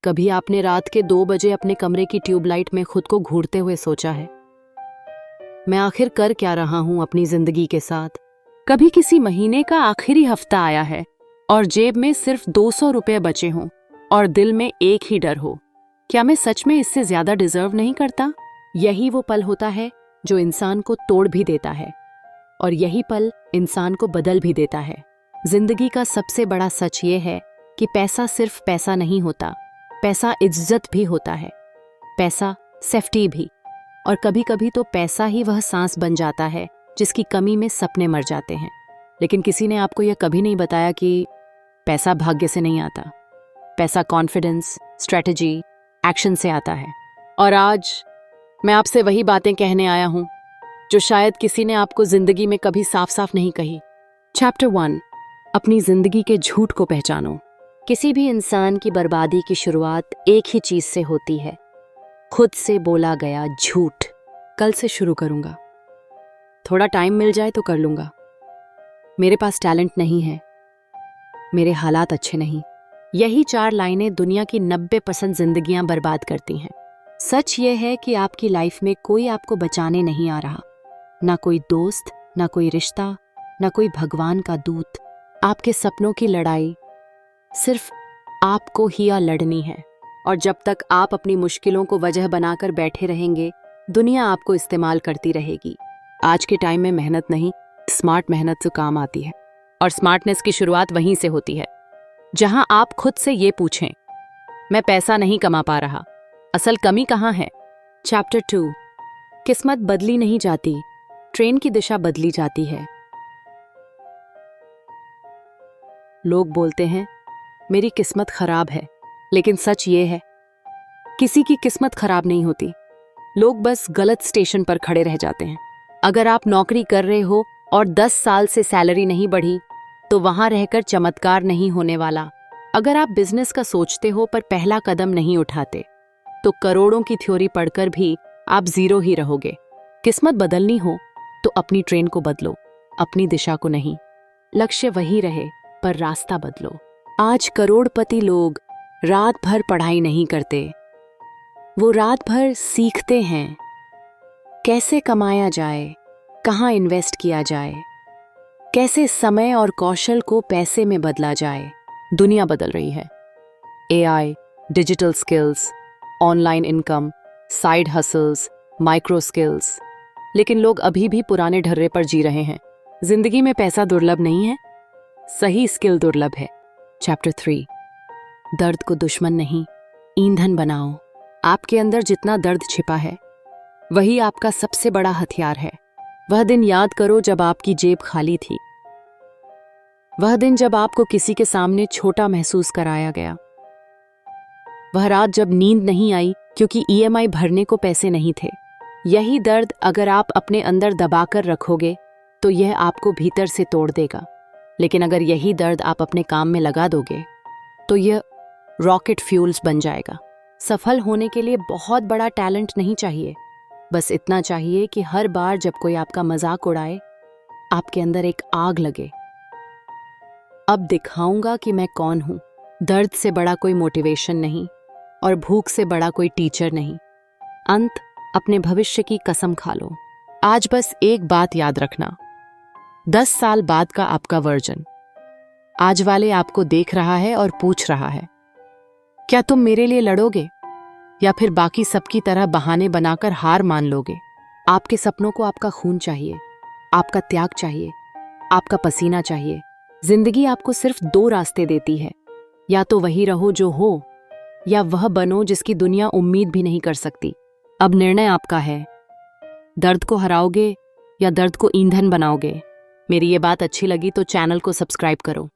कभी आपने रात के 2 बजे अपने कमरे की ट्यूबलाइट में खुद को घूरते हुए सोचा है, मैं आखिर कर क्या रहा हूं अपनी जिंदगी के साथ? कभी किसी महीने का आखिरी हफ्ता आया है और जेब में सिर्फ 200 रुपए बचे हों और दिल में एक ही डर हो, क्या मैं सच में इससे ज्यादा डिजर्व नहीं करता? यही वो पल होता है जो इंसान को तोड़ भी देता है और यही पल इंसान को बदल भी देता है। जिंदगी का सबसे बड़ा सच ये है कि पैसा सिर्फ पैसा नहीं होता, पैसा इज्जत भी होता है, पैसा सेफ्टी भी, और कभी कभी तो पैसा ही वह सांस बन जाता है जिसकी कमी में सपने मर जाते हैं। लेकिन किसी ने आपको यह कभी नहीं बताया कि पैसा भाग्य से नहीं आता, पैसा कॉन्फिडेंस, स्ट्रेटजी, एक्शन से आता है। और आज मैं आपसे वही बातें कहने आया हूं जो शायद किसी ने आपको जिंदगी में कभी साफ साफ नहीं कही। चैप्टर 1, अपनी जिंदगी के झूठ को पहचानो। किसी भी इंसान की बर्बादी की शुरुआत एक ही चीज से होती है, खुद से बोला गया झूठ। कल से शुरू करूंगा, थोड़ा टाइम मिल जाए तो कर लूंगा, मेरे पास टैलेंट नहीं है, मेरे हालात अच्छे नहीं। यही 4 लाइनें दुनिया की 90% जिंदगियां बर्बाद करती हैं। सच ये है कि आपकी लाइफ में कोई आपको बचाने नहीं आ रहा, ना कोई दोस्त, ना कोई रिश्ता, ना कोई भगवान का दूत। आपके सपनों की लड़ाई सिर्फ आपको ही लड़नी है, और जब तक आप अपनी मुश्किलों को वजह बनाकर बैठे रहेंगे, दुनिया आपको इस्तेमाल करती रहेगी। आज के टाइम में मेहनत नहीं, स्मार्ट मेहनत से काम आती है, और स्मार्टनेस की शुरुआत वहीं से होती है जहां आप खुद से ये पूछें, मैं पैसा नहीं कमा पा रहा, असल कमी कहाँ है? चैप्टर 2, किस्मत बदली नहीं जाती, ट्रेन की दिशा बदली जाती है। लोग बोलते हैं मेरी किस्मत खराब है, लेकिन सच ये है किसी की किस्मत खराब नहीं होती, लोग बस गलत स्टेशन पर खड़े रह जाते हैं। अगर आप नौकरी कर रहे हो और 10 साल से सैलरी नहीं बढ़ी, तो वहां रहकर चमत्कार नहीं होने वाला। अगर आप बिजनेस का सोचते हो पर पहला कदम नहीं उठाते, तो करोड़ों की थ्योरी पढ़कर भी आप जीरो ही रहोगे। किस्मत बदलनी हो तो अपनी ट्रेन को बदलो, अपनी दिशा को नहीं। लक्ष्य वही रहे पर रास्ता बदलो। आज करोड़पति लोग रात भर पढ़ाई नहीं करते, वो रात भर सीखते हैं कैसे कमाया जाए, कहाँ इन्वेस्ट किया जाए, कैसे समय और कौशल को पैसे में बदला जाए। दुनिया बदल रही है, AI, digital skills, online income, side hustles, micro skills, लेकिन लोग अभी भी पुराने ढर्रे पर जी रहे हैं। जिंदगी में पैसा दुर्लभ नहीं है, सही स्किल दुर्लभ है। चैप्टर 3, दर्द को दुश्मन नहीं, ईंधन बनाओ। आपके अंदर जितना दर्द छिपा है, वही आपका सबसे बड़ा हथियार है। वह दिन याद करो जब आपकी जेब खाली थी, वह दिन जब आपको किसी के सामने छोटा महसूस कराया गया, वह रात जब नींद नहीं आई क्योंकि ईएमआई भरने को पैसे नहीं थे। यही दर्द अगर आप अपने अंदर दबाकर रखोगे तो यह आपको भीतर से तोड़ देगा, लेकिन अगर यही दर्द आप अपने काम में लगा दोगे तो यह रॉकेट फ्यूल्स बन जाएगा। सफल होने के लिए बहुत बड़ा टैलेंट नहीं चाहिए, बस इतना चाहिए कि हर बार जब कोई आपका मजाक उड़ाए, आपके अंदर एक आग लगे। अब दिखाऊंगा कि मैं कौन हूं। दर्द से बड़ा कोई मोटिवेशन नहीं और भूख से बड़ा कोई टीचर नहीं। अंत, अपने भविष्य की कसम खा लो। आज बस एक बात याद रखना, 10 साल बाद का आपका वर्जन आज वाले आपको देख रहा है और पूछ रहा है, क्या तुम मेरे लिए लड़ोगे या फिर बाकी सबकी तरह बहाने बनाकर हार मान लोगे? आपके सपनों को आपका खून चाहिए, आपका त्याग चाहिए, आपका पसीना चाहिए। जिंदगी आपको सिर्फ 2 रास्ते देती है, या तो वही रहो जो हो, या वह बनो जिसकी दुनिया उम्मीद भी नहीं कर सकती। अब निर्णय आपका है, दर्द को हराओगे या दर्द को ईंधन बनाओगे। मेरी ये बात अच्छी लगी तो चैनल को सब्सक्राइब करो।